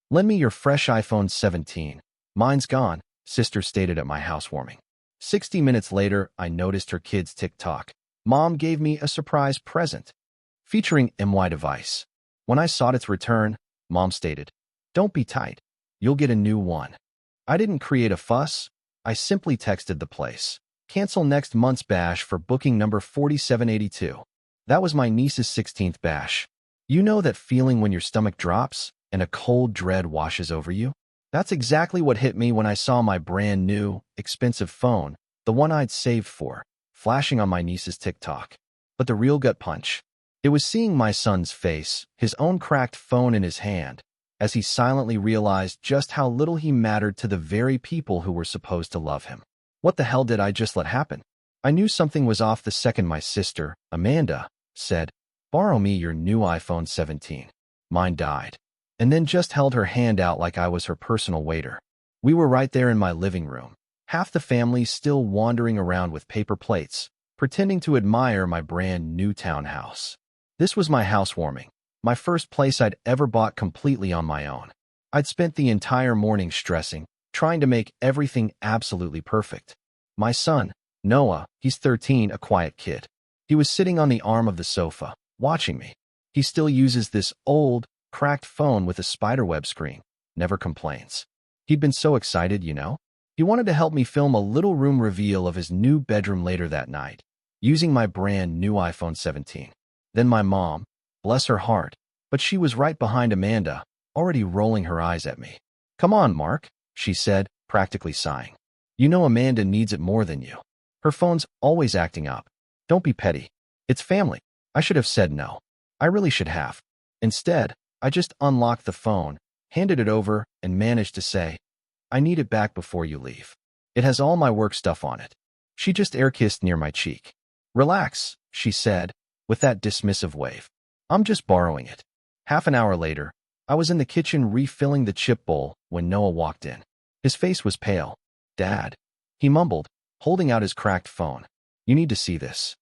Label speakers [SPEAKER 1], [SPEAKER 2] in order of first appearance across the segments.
[SPEAKER 1] Lend me your fresh iPhone 17. Mine's gone, sister stated at my housewarming. 60 minutes later, I noticed her kid's TikTok. Mom gave me a surprise present, featuring MY device. When I sought its return, Mom stated, "Don't be tight. You'll get a new one." I didn't create a fuss. I simply texted the place. Cancel next month's bash for booking number 4782. That was my niece's 16th bash. You know that feeling when your stomach drops and a cold dread washes over you? That's exactly what hit me when I saw my brand new, expensive phone, the one I'd saved for, flashing on my niece's TikTok. But the real gut punch, it was seeing my son's face, his own cracked phone in his hand, as he silently realized just how little he mattered to the very people who were supposed to love him. What the hell did I just let happen? I knew something was off the second my sister, Amanda, said, "Borrow me your new iPhone 17. Mine died." And then just held her hand out like I was her personal waiter. We were right there in my living room, half the family still wandering around with paper plates, pretending to admire my brand new townhouse. This was my housewarming, my first place I'd ever bought completely on my own. I'd spent the entire morning stressing, trying to make everything absolutely perfect. My son, Noah, he's 13, a quiet kid. He was sitting on the arm of the sofa, watching me. He still uses this old, cracked phone with a spiderweb screen, never complains. He'd been so excited, you know? He wanted to help me film a little room reveal of his new bedroom later that night, using my brand new iPhone 17. Then my mom, bless her heart, but she was right behind Amanda, already rolling her eyes at me. "Come on, Mark," she said, practically sighing. "You know Amanda needs it more than you. Her phone's always acting up. Don't be petty. It's family." I should have said no. I really should have. Instead, I just unlocked the phone, handed it over, and managed to say, "I need it back before you leave. It has all my work stuff on it." She just air-kissed near my cheek. "Relax," she said, with that dismissive wave. "I'm just borrowing it." Half an hour later, I was in the kitchen refilling the chip bowl when Noah walked in. His face was pale. "Dad," he mumbled, holding out his cracked phone. "You need to see this."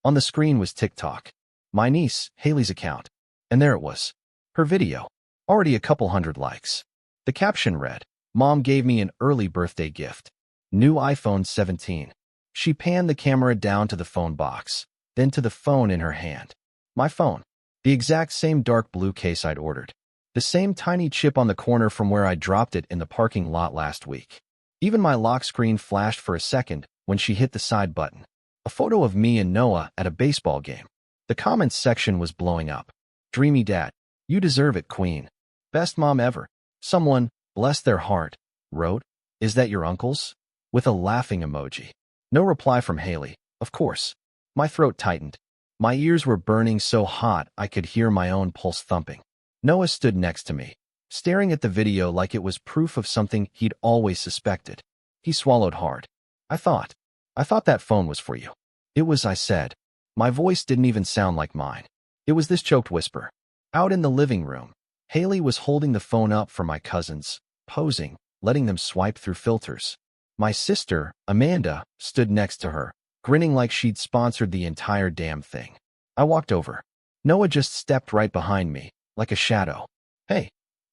[SPEAKER 1] On the screen was TikTok, my niece, Haley's account, and there it was. Her video, already a couple hundred likes. The caption read, "Mom gave me an early birthday gift. New iPhone 17. She panned the camera down to the phone box, then to the phone in her hand. My phone. The exact same dark blue case I'd ordered. The same tiny chip on the corner from where I dropped it in the parking lot last week. Even my lock screen flashed for a second when she hit the side button. A photo of me and Noah at a baseball game. The comments section was blowing up. "Dreamy dad. You deserve it, queen. Best mom ever." Someone, bless their heart, wrote, "Is that your uncle's?" with a laughing emoji. No reply from Haley, of course. My throat tightened. My ears were burning so hot I could hear my own pulse thumping. Noah stood next to me, staring at the video like it was proof of something he'd always suspected. He swallowed hard. I thought that phone was for you." "It was," I said. My voice didn't even sound like mine. It was this choked whisper. Out in the living room, Haley was holding the phone up for my cousins, posing, letting them swipe through filters. My sister, Amanda, stood next to her, grinning like she'd sponsored the entire damn thing. I walked over. Noah just stepped right behind me, like a shadow. "Hey,"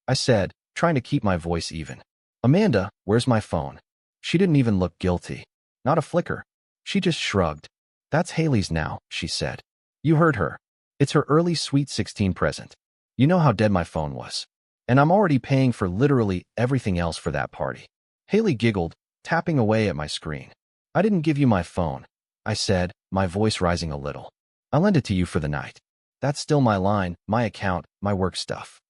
[SPEAKER 1] I said, trying to keep my voice even. "Amanda, where's my phone?" She didn't even look guilty. Not a flicker. She just shrugged. "That's Haley's now," she said. "You heard her. It's her early Sweet 16 present. You know how dead my phone was. And I'm already paying for literally everything else for that party." Haley giggled, tapping away at my screen. "I didn't give you my phone," I said, my voice rising a little. "I lent it to you for the night. That's still my line, my account, my work stuff."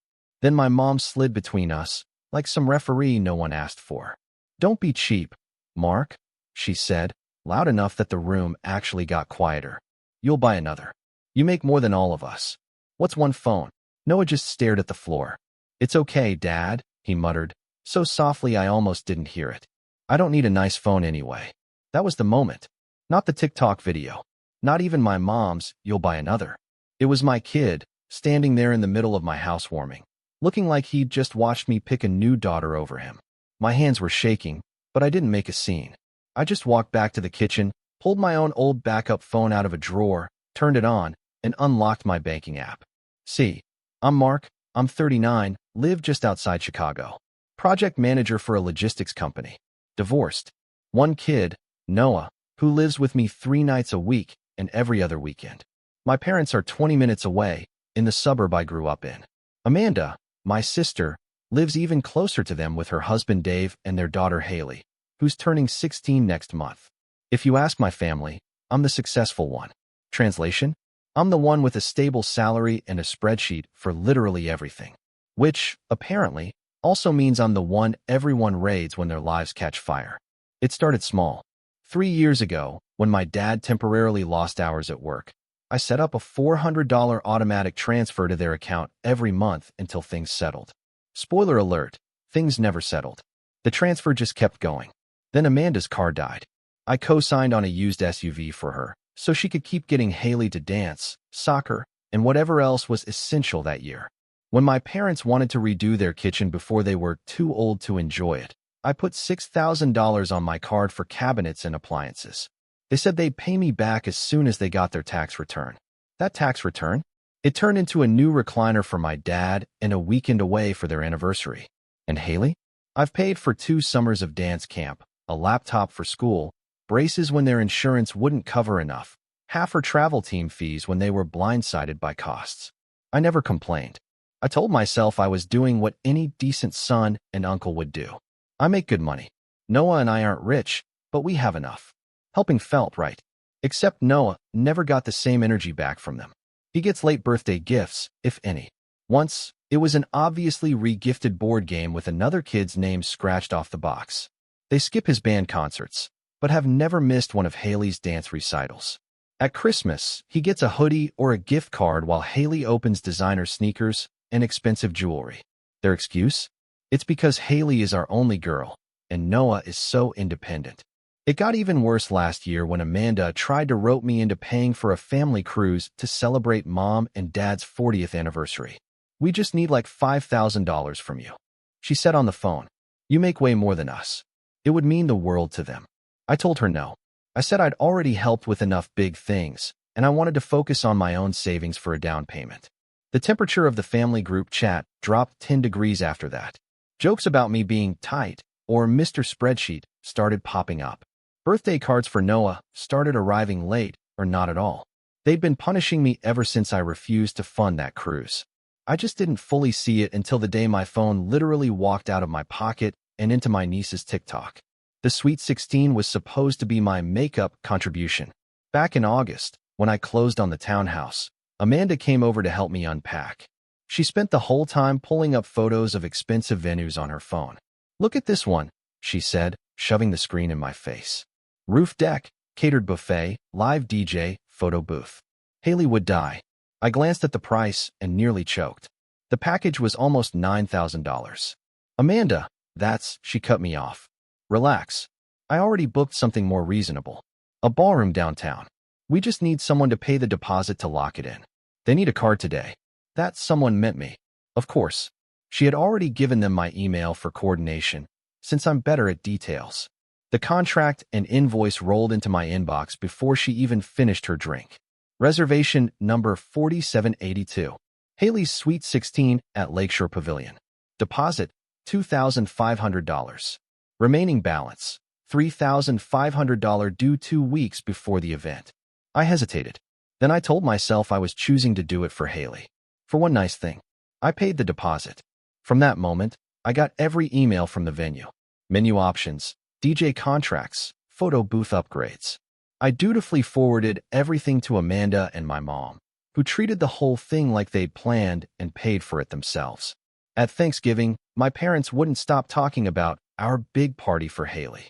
[SPEAKER 1] Then my mom slid between us, like some referee no one asked for. "Don't be cheap, Mark," she said, loud enough that the room actually got quieter. "You'll buy another. You make more than all of us. What's one phone?" Noah just stared at the floor. "It's okay, Dad," he muttered, so softly I almost didn't hear it. "I don't need a nice phone anyway." That was the moment. Not the TikTok video. Not even my mom's, "You'll buy another." It was my kid, standing there in the middle of my housewarming, looking like he'd just watched me pick a new daughter over him. My hands were shaking, but I didn't make a scene. I just walked back to the kitchen, pulled my own old backup phone out of a drawer, turned it on, and unlocked my banking app. "See, I'm Mark, I'm 39, live just outside Chicago. Project manager for a logistics company. Divorced. One kid, Noah, who lives with me 3 nights a week and every other weekend. My parents are 20 minutes away, in the suburb I grew up in. Amanda, my sister, lives even closer to them with her husband Dave and their daughter Haley, who's turning 16 next month. If you ask my family, I'm the successful one. Translation? I'm the one with a stable salary and a spreadsheet for literally everything. Which, apparently, also means I'm the one everyone raids when their lives catch fire. It started small. 3 years ago, when my dad temporarily lost hours at work, I set up a $400 automatic transfer to their account every month until things settled. Spoiler alert, things never settled. The transfer just kept going. Then Amanda's car died. I co-signed on a used SUV for her, so she could keep getting Haley to dance, soccer, and whatever else was essential that year. When my parents wanted to redo their kitchen before they were too old to enjoy it, I put $6,000 on my card for cabinets and appliances. They said they'd pay me back as soon as they got their tax return. That tax return? It turned into a new recliner for my dad and a weekend away for their anniversary. And Haley? I've paid for 2 summers of dance camp, a laptop for school, braces when their insurance wouldn't cover enough, half her travel team fees when they were blindsided by costs. I never complained. I told myself I was doing what any decent son and uncle would do. I make good money. Noah and I aren't rich, but we have enough. Helping felt right. Except Noah never got the same energy back from them. He gets late birthday gifts, if any. Once, it was an obviously re-gifted board game with another kid's name scratched off the box. They skip his band concerts, but have never missed one of Haley's dance recitals. At Christmas, he gets a hoodie or a gift card while Haley opens designer sneakers and expensive jewelry. Their excuse? It's because Haley is our only girl, and Noah is so independent. It got even worse last year when Amanda tried to rope me into paying for a family cruise to celebrate Mom and Dad's 40th anniversary. We just need like $5,000 from you. She said on the phone, "You make way more than us. It would mean the world to them." I told her no. I said I'd already helped with enough big things, and I wanted to focus on my own savings for a down payment. The temperature of the family group chat dropped 10 degrees after that. Jokes about me being tight or Mr. Spreadsheet started popping up. Birthday cards for Noah started arriving late or not at all. They'd been punishing me ever since I refused to fund that cruise. I just didn't fully see it until the day my phone literally walked out of my pocket and into my niece's TikTok. The Sweet 16 was supposed to be my makeup contribution. Back in August, when I closed on the townhouse, Amanda came over to help me unpack. She spent the whole time pulling up photos of expensive venues on her phone. "Look at this one," she said, shoving the screen in my face. Roof deck, catered buffet, live DJ, photo booth. Haley would die. I glanced at the price and nearly choked. The package was almost $9,000. "Amanda, she cut me off. "Relax. I already booked something more reasonable. A ballroom downtown. We just need someone to pay the deposit to lock it in. They need a card today." That someone meant me. Of course. She had already given them my email for coordination, since I'm better at details. The contract and invoice rolled into my inbox before she even finished her drink. Reservation number 4782. Haley's Suite 16 at Lakeshore Pavilion. Deposit, $2,500. Remaining balance, $3,500 due 2 weeks before the event. I hesitated. Then I told myself I was choosing to do it for Haley. For one nice thing, I paid the deposit. From that moment, I got every email from the venue. Menu options, DJ contracts, photo booth upgrades. I dutifully forwarded everything to Amanda and my mom, who treated the whole thing like they'd planned and paid for it themselves. At Thanksgiving, my parents wouldn't stop talking about our big party for Haley.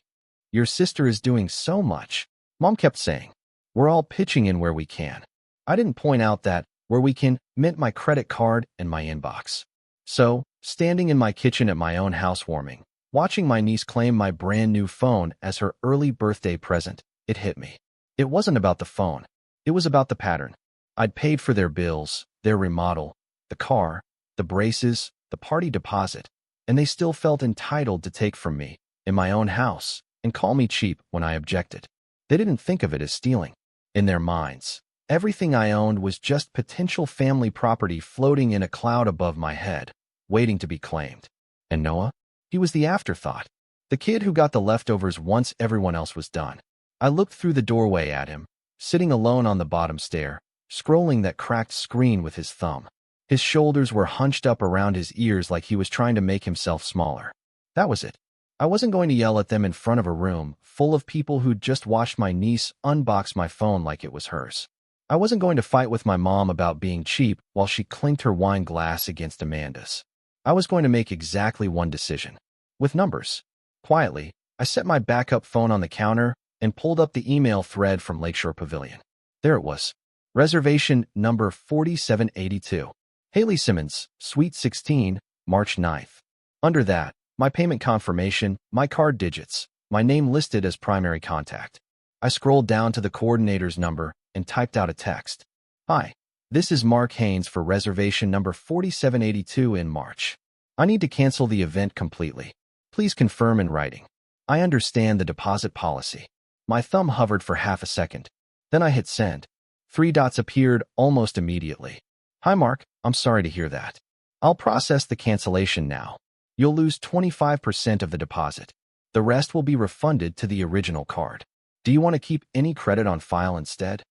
[SPEAKER 1] "Your sister is doing so much," Mom kept saying. "We're all pitching in where we can." I didn't point out that where we can meant my credit card and my inbox. So, standing in my kitchen at my own housewarming, watching my niece claim my brand new phone as her early birthday present, it hit me. It wasn't about the phone. It was about the pattern. I'd paid for their bills, their remodel, the car, the braces, the party deposit, and they still felt entitled to take from me, in my own house, and call me cheap when I objected. They didn't think of it as stealing. In their minds, everything I owned was just potential family property floating in a cloud above my head. waiting to be claimed. And Noah? He was the afterthought. The kid who got the leftovers once everyone else was done. I looked through the doorway at him, sitting alone on the bottom stair, scrolling that cracked screen with his thumb. His shoulders were hunched up around his ears like he was trying to make himself smaller. That was it. I wasn't going to yell at them in front of a room full of people who'd just watched my niece unbox my phone like it was hers. I wasn't going to fight with my mom about being cheap while she clinked her wine glass against Amanda's. I was going to make exactly one decision. With numbers. Quietly, I set my backup phone on the counter and pulled up the email thread from Lakeshore Pavilion. There it was. Reservation number 4782. Haley Simmons, Suite 16, March 9th. Under that, my payment confirmation, my card digits, my name listed as primary contact. I scrolled down to the coordinator's number and typed out a text. Hi, this is Mark Haynes for reservation number 4782 in March. I need to cancel the event completely. Please confirm in writing. I understand the deposit policy. My thumb hovered for half a second. Then I hit send. 3 dots appeared almost immediately. Hi Mark, I'm sorry to hear that. I'll process the cancellation now. You'll lose 25% of the deposit. The rest will be refunded to the original card. Do you want to keep any credit on file instead?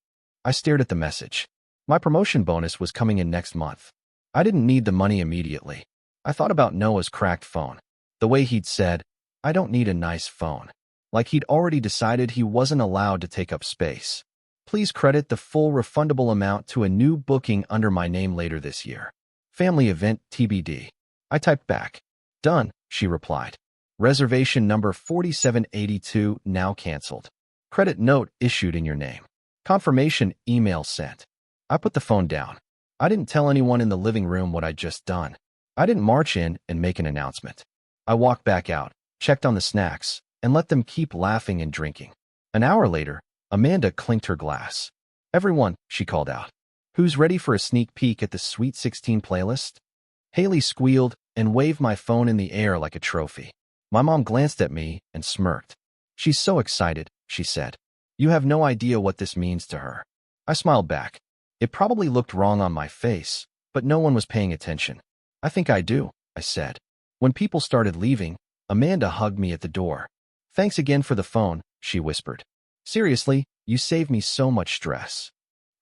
[SPEAKER 1] I stared at the message. My promotion bonus was coming in next month. I didn't need the money immediately. I thought about Noah's cracked phone. The way he'd said, I don't need a nice phone. Like he'd already decided he wasn't allowed to take up space. Please credit the full refundable amount to a new booking under my name later this year. Family event TBD. I typed back. Done, she replied. Reservation number 4782 now canceled. Credit note issued in your name. Confirmation email sent. I put the phone down. I didn't tell anyone in the living room what I'd just done. I didn't march in and make an announcement. I walked back out, checked on the snacks, and let them keep laughing and drinking. An hour later, Amanda clinked her glass. Everyone, she called out. Who's ready for a sneak peek at the Sweet 16 playlist? Haley squealed and waved my phone in the air like a trophy. My mom glanced at me and smirked. She's so excited, she said. You have no idea what this means to her. I smiled back. It probably looked wrong on my face, but no one was paying attention. I think I do, I said. When people started leaving, Amanda hugged me at the door. Thanks again for the phone, she whispered. Seriously, you saved me so much stress.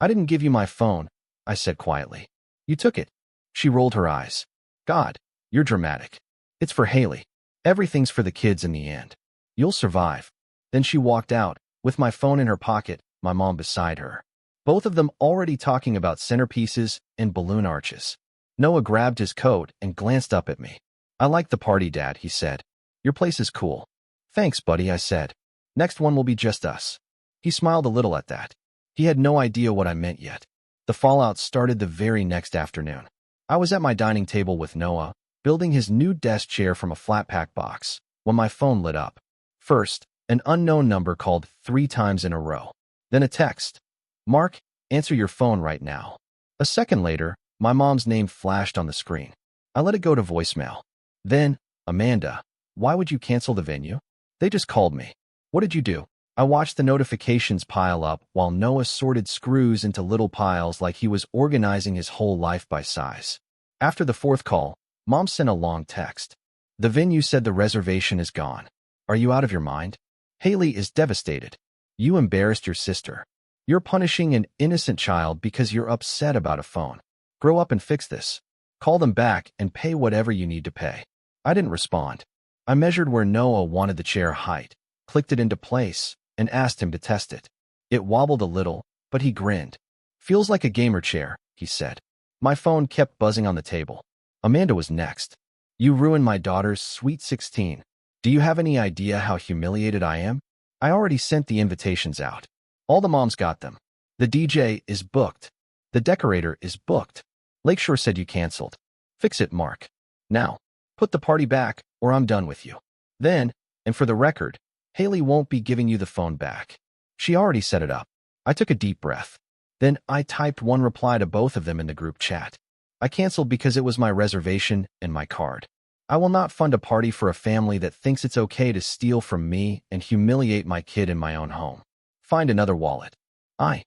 [SPEAKER 1] I didn't give you my phone, I said quietly. You took it. She rolled her eyes. God, you're dramatic. It's for Haley. Everything's for the kids in the end. You'll survive. Then she walked out, with my phone in her pocket, my mom beside her. Both of them already talking about centerpieces and balloon arches. Noah grabbed his coat and glanced up at me. I like the party, Dad, he said. Your place is cool. Thanks, buddy, I said. Next one will be just us. He smiled a little at that. He had no idea what I meant yet. The fallout started the very next afternoon. I was at my dining table with Noah, building his new desk chair from a flat-pack box, when my phone lit up. First, an unknown number called 3 times in a row. Then a text. Mark, answer your phone right now. A second later, my mom's name flashed on the screen. I let it go to voicemail. Then, Amanda, why would you cancel the venue? They just called me. What did you do? I watched the notifications pile up while Noah sorted screws into little piles like he was organizing his whole life by size. After the 4th call, Mom sent a long text. The venue said the reservation is gone. Are you out of your mind? Haley is devastated. You embarrassed your sister. You're punishing an innocent child because you're upset about a phone. Grow up and fix this. Call them back and pay whatever you need to pay. I didn't respond. I measured where Noah wanted the chair height, clicked it into place, and asked him to test it. It wobbled a little, but he grinned. Feels like a gamer chair, he said. My phone kept buzzing on the table. Amanda was next. You ruined my daughter's Sweet 16. Do you have any idea how humiliated I am? I already sent the invitations out. All the moms got them. The DJ is booked. The decorator is booked. Lakeshore said you canceled. Fix it, Mark. Now, put the party back, or I'm done with you. Then, and for the record, Haley won't be giving you the phone back. She already set it up. I took a deep breath. Then I typed one reply to both of them in the group chat. I canceled because it was my reservation and my card. I will not fund a party for a family that thinks it's okay to steal from me and humiliate my kid in my own home. Find another wallet. I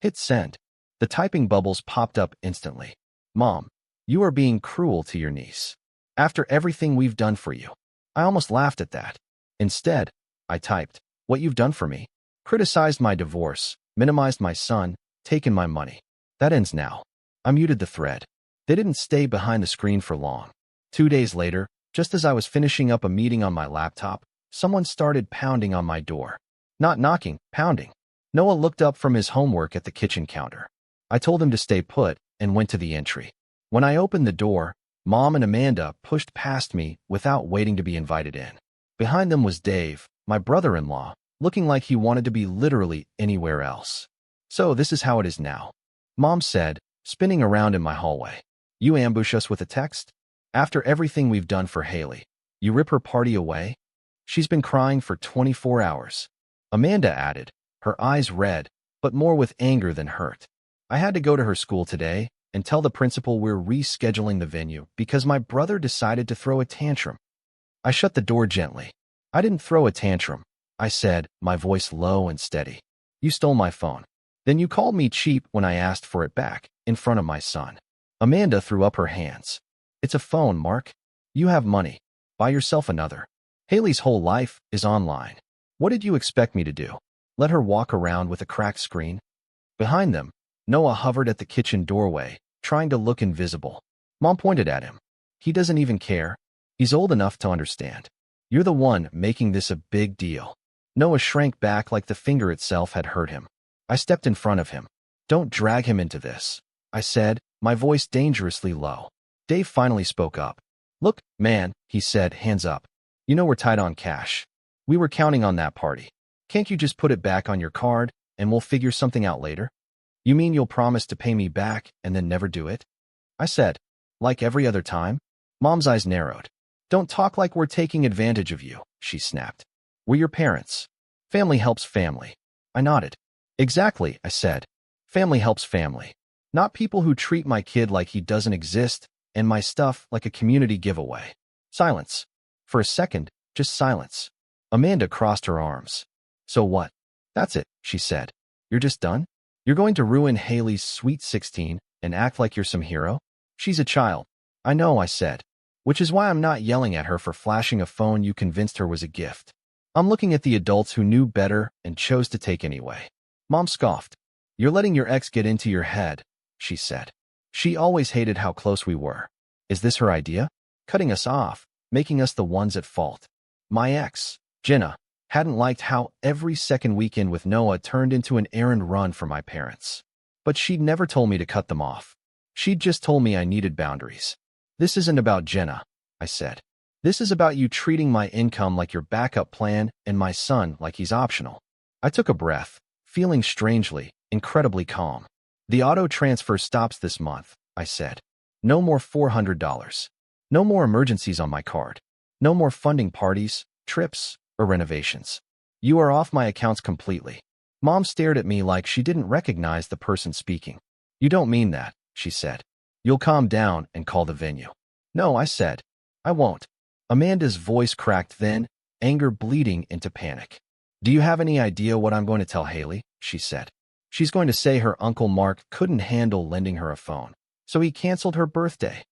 [SPEAKER 1] hit send. The typing bubbles popped up instantly. Mom, you are being cruel to your niece. After everything we've done for you. I almost laughed at that. Instead, I typed, what you've done for me. Criticized my divorce, minimized my son, taken my money. That ends now. I muted the thread. They didn't stay behind the screen for long. 2 days later, just as I was finishing up a meeting on my laptop, someone started pounding on my door. Not knocking, pounding. Noah looked up from his homework at the kitchen counter. I told him to stay put and went to the entry. When I opened the door, Mom and Amanda pushed past me without waiting to be invited in. Behind them was Dave, my brother-in-law, looking like he wanted to be literally anywhere else. So this is how it is now. Mom said, spinning around in my hallway. You ambush us with a text? After everything we've done for Haley, you rip her party away? She's been crying for 24 hours. Amanda added, her eyes red, but more with anger than hurt. I had to go to her school today and tell the principal we're rescheduling the venue because my brother decided to throw a tantrum. I shut the door gently. I didn't throw a tantrum, I said, my voice low and steady. You stole my phone. Then you called me cheap when I asked for it back, in front of my son. Amanda threw up her hands. It's a phone, Mark. You have money. Buy yourself another. Haley's whole life is online. What did you expect me to do? Let her walk around with a cracked screen? Behind them, Noah hovered at the kitchen doorway, trying to look invisible. Mom pointed at him. He doesn't even care. He's old enough to understand. You're the one making this a big deal. Noah shrank back like the finger itself had hurt him. I stepped in front of him. Don't drag him into this, I said, my voice dangerously low. Dave finally spoke up. Look, man, he said, hands up. You know we're tight on cash. We were counting on that party. Can't you just put it back on your card and we'll figure something out later? You mean you'll promise to pay me back and then never do it? I said, like every other time? Mom's eyes narrowed. Don't talk like we're taking advantage of you, she snapped. We're your parents. Family helps family. I nodded. Exactly, I said. Family helps family. Not people who treat my kid like he doesn't exist and my stuff like a community giveaway. Silence. For a second, just silence. Amanda crossed her arms. So what? That's it, she said. You're just done? You're going to ruin Haley's sweet 16 and act like you're some hero? She's a child. I know, I said. Which is why I'm not yelling at her for flashing a phone you convinced her was a gift. I'm looking at the adults who knew better and chose to take anyway. Mom scoffed. You're letting your ex get into your head, she said. She always hated how close we were. Is this her idea? Cutting us off, making us the ones at fault. My ex, Jenna, hadn't liked how every second weekend with Noah turned into an errand run for my parents. But she'd never told me to cut them off. She'd just told me I needed boundaries. This isn't about Jenna, I said. This is about you treating my income like your backup plan and my son like he's optional. I took a breath, feeling strangely, incredibly calm. The auto transfer stops this month, I said. No more $400. No more emergencies on my card. No more funding parties, trips, or renovations. You are off my accounts completely. Mom stared at me like she didn't recognize the person speaking. You don't mean that, she said. You'll calm down and call the venue. No, I said. I won't. Amanda's voice cracked then, anger bleeding into panic. Do you have any idea what I'm going to tell Haley? She said. She's going to say her Uncle Mark couldn't handle lending her a phone, so he canceled her birthday.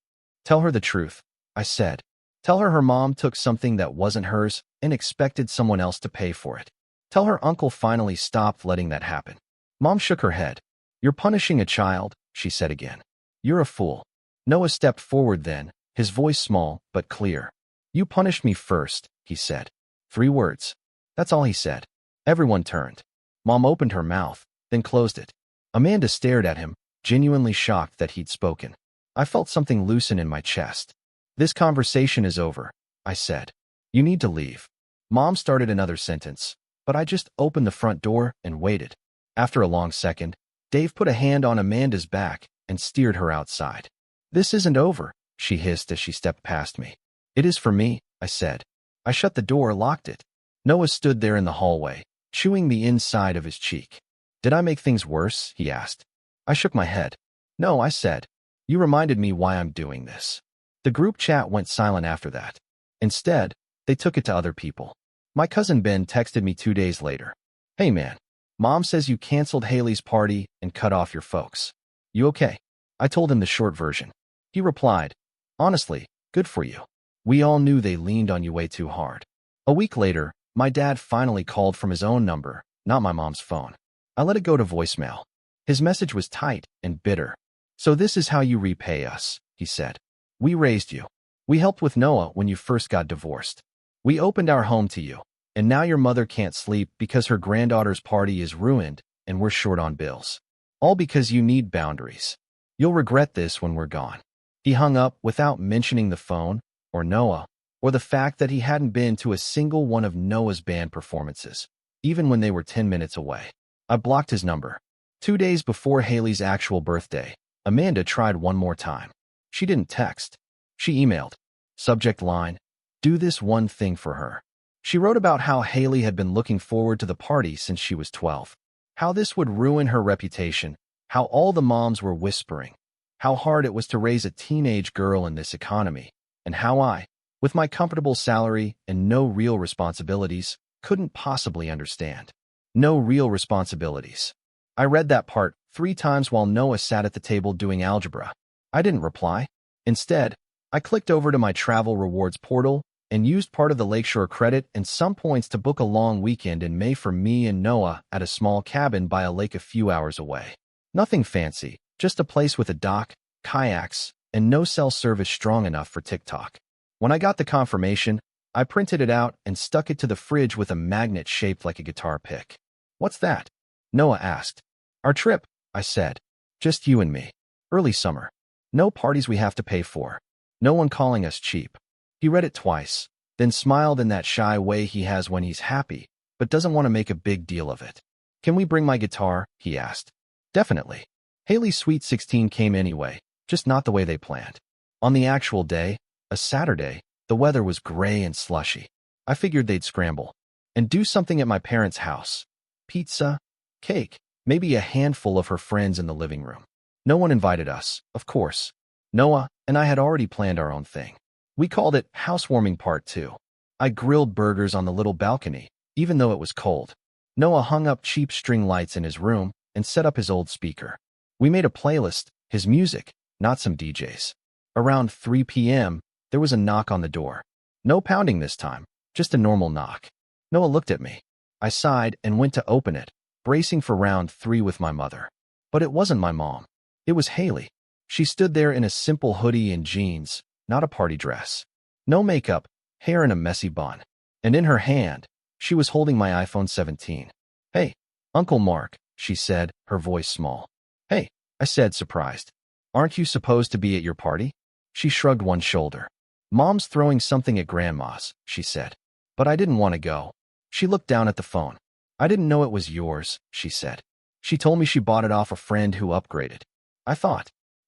[SPEAKER 1] Tell her the truth, I said. Tell her her mom took something that wasn't hers and expected someone else to pay for it. Tell her uncle finally stopped letting that happen. Mom shook her head. You're punishing a child, she said again. You're a fool. Noah stepped forward then, his voice small but clear. You punished me first, he said. 3 words. That's all he said. Everyone turned. Mom opened her mouth, then closed it. Amanda stared at him, genuinely shocked that he'd spoken. I felt something loosen in my chest. This conversation is over, I said. You need to leave. Mom started another sentence, but I just opened the front door and waited. After a long second, Dave put a hand on Amanda's back and steered her outside. This isn't over, she hissed as she stepped past me. It is for me, I said. I shut the door, locked it. Noah stood there in the hallway, chewing the inside of his cheek. Did I make things worse? He asked. I shook my head. No, I said. You reminded me why I'm doing this. The group chat went silent after that. Instead, they took it to other people. My cousin Ben texted me 2 days later. Hey man, Mom says you canceled Haley's party and cut off your folks. You okay? I told him the short version. He replied, honestly, good for you. We all knew they leaned on you way too hard. A week later, my dad finally called from his own number, not my mom's phone. I let it go to voicemail. His message was tight and bitter. "So this is how you repay us," he said. "We raised you. We helped with Noah when you first got divorced. We opened our home to you. And now your mother can't sleep because her granddaughter's party is ruined and we're short on bills. All because you need boundaries. You'll regret this when we're gone." He hung up without mentioning the phone, or Noah, or the fact that he hadn't been to a single one of Noah's band performances, even when they were 10 minutes away. I blocked his number. 2 days before Haley's actual birthday, Amanda tried one more time. She didn't text. She emailed. Subject line, "Do this one thing for her." She wrote about how Haley had been looking forward to the party since she was 12, how this would ruin her reputation, how all the moms were whispering, how hard it was to raise a teenage girl in this economy, and how I, with my comfortable salary and no real responsibilities, couldn't possibly understand. No real responsibilities. I read that part 3 times while Noah sat at the table doing algebra. I didn't reply. Instead, I clicked over to my travel rewards portal and used part of the Lakeshore credit and some points to book a long weekend in May for me and Noah at a small cabin by a lake a few hours away. Nothing fancy, just a place with a dock, kayaks, and no cell service strong enough for TikTok. When I got the confirmation, I printed it out and stuck it to the fridge with a magnet shaped like a guitar pick. "What's that?" Noah asked. "Our trip," I said. "Just you and me. Early summer. No parties we have to pay for. No one calling us cheap." He read it twice, then smiled in that shy way he has when he's happy, but doesn't want to make a big deal of it. "Can we bring my guitar?" he asked. "Definitely." Haley's Sweet 16 came anyway, just not the way they planned. On the actual day, a Saturday, the weather was gray and slushy. I figured they'd scramble and do something at my parents' house. Pizza, cake, maybe a handful of her friends in the living room. No one invited us, of course. Noah and I had already planned our own thing. We called it Housewarming Part 2. I grilled burgers on the little balcony, even though it was cold. Noah hung up cheap string lights in his room and set up his old speaker. We made a playlist, his music, not some DJs. Around 3 p.m., there was a knock on the door. No pounding this time, just a normal knock. Noah looked at me. I sighed and went to open it, bracing for round 3 with my mother. But it wasn't my mom. It was Haley. She stood there in a simple hoodie and jeans, not a party dress. No makeup, hair in a messy bun. And in her hand, she was holding my iPhone 17. "Hey, Uncle Mark," she said, her voice small. "Hey," I said, surprised. "Aren't you supposed to be at your party?" She shrugged one shoulder. "Mom's throwing something at Grandma's," she said. "But I didn't want to go." She looked down at the phone. "I didn't know it was yours," she said. "She told me she bought it off a friend who upgraded."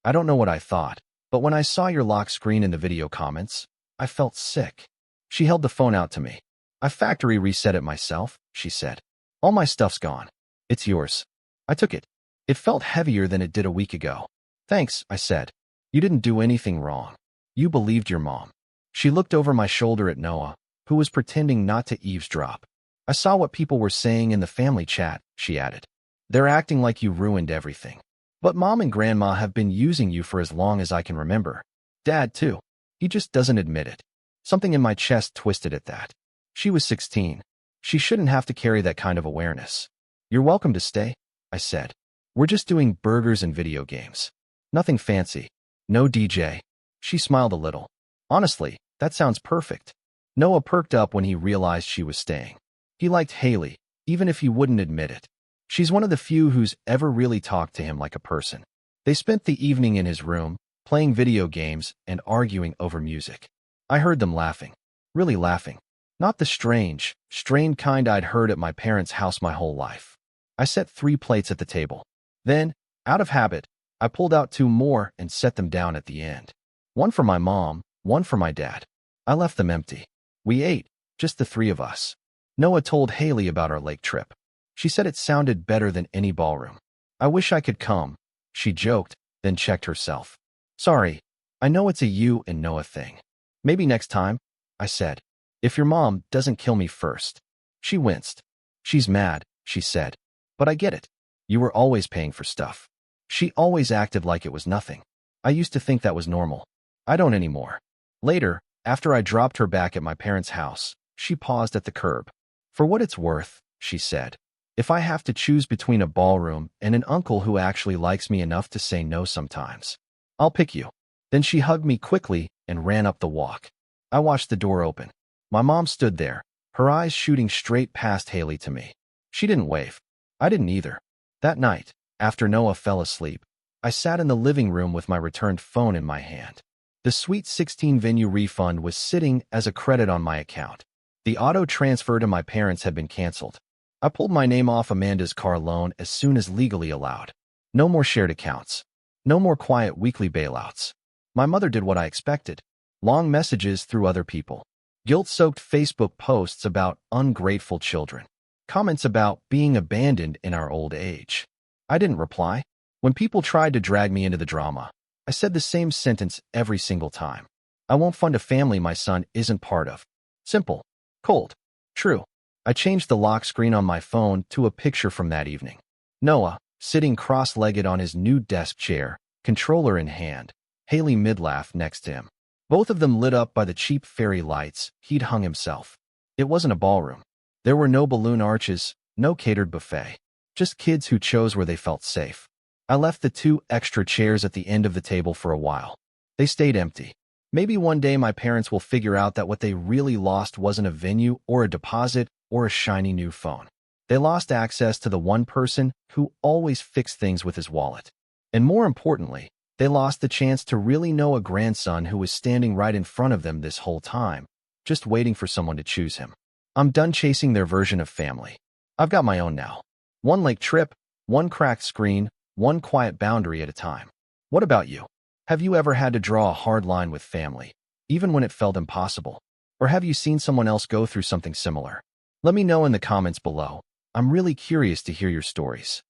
[SPEAKER 1] I don't know what I thought, but when I saw your lock screen in the video comments, I felt sick. She held the phone out to me. "I factory reset it myself," she said. "All my stuff's gone. It's yours." I took it. It felt heavier than it did a week ago. "Thanks," I said. "You didn't do anything wrong. You believed your mom." She looked over my shoulder at Noah, who was pretending not to eavesdrop. "I saw what people were saying in the family chat," she added. "They're acting like you ruined everything. But Mom and Grandma have been using you for as long as I can remember. Dad, too. He just doesn't admit it." Something in my chest twisted at that. She was 16. She shouldn't have to carry that kind of awareness. "You're welcome to stay," I said. "We're just doing burgers and video games. Nothing fancy. No DJ." She smiled a little. "Honestly, that sounds perfect." Noah perked up when he realized she was staying. He liked Haley, even if he wouldn't admit it. She's one of the few who's ever really talked to him like a person. They spent the evening in his room, playing video games and arguing over music. I heard them laughing. Really laughing. Not the strange, strained kind I'd heard at my parents' house my whole life. I set 3 plates at the table. Then, out of habit, I pulled out 2 more and set them down at the end. One for my mom, one for my dad. I left them empty. We ate, just the 3 of us. Noah told Haley about our lake trip. She said it sounded better than any ballroom. "I wish I could come," she joked, then checked herself. "Sorry, I know it's a you and Noah thing. Maybe next time," I said. "If your mom doesn't kill me first." She winced. "She's mad," she said. "But I get it. You were always paying for stuff." She always acted like it was nothing. I used to think that was normal. I don't anymore. Later, After I dropped her back at my parents' house, she paused at the curb. For what it's worth, she said, if I have to choose between a ballroom and an uncle who actually likes me enough to say no sometimes, I'll pick you. Then she hugged me quickly and ran up the walk. I watched the door open. My mom stood there, her eyes shooting straight past Haley to me. She didn't wave. I didn't either. That night, after Noah fell asleep, I sat in the living room with my returned phone in my hand. The Sweet 16 venue refund was sitting as a credit on my account. The auto transfer to my parents had been canceled. I pulled my name off Amanda's car loan as soon as legally allowed. No more shared accounts. No more quiet weekly bailouts. My mother did what I expected. Long messages through other people. Guilt-soaked Facebook posts about ungrateful children. Comments about being abandoned in our old age. I didn't reply. When people tried to drag me into the drama, I said the same sentence every single time. I won't fund a family my son isn't part of. Simple. Cold. True. I changed the lock screen on my phone to a picture from that evening. Noah, sitting cross-legged on his new desk chair, controller in hand, Haley mid-laugh next to him. Both of them lit up by the cheap fairy lights he'd hung himself. It wasn't a ballroom. There were no balloon arches, no catered buffet. Just kids who chose where they felt safe. I left the 2 extra chairs at the end of the table for a while. They stayed empty. Maybe one day my parents will figure out that what they really lost wasn't a venue or a deposit or a shiny new phone. They lost access to the one person who always fixed things with his wallet. And more importantly, they lost the chance to really know a grandson who was standing right in front of them this whole time, just waiting for someone to choose him. I'm done chasing their version of family. I've got my own now. One lake trip, one cracked screen, one quiet boundary at a time. What about you? Have you ever had to draw a hard line with family, even when it felt impossible? Or have you seen someone else go through something similar? Let me know in the comments below. I'm really curious to hear your stories.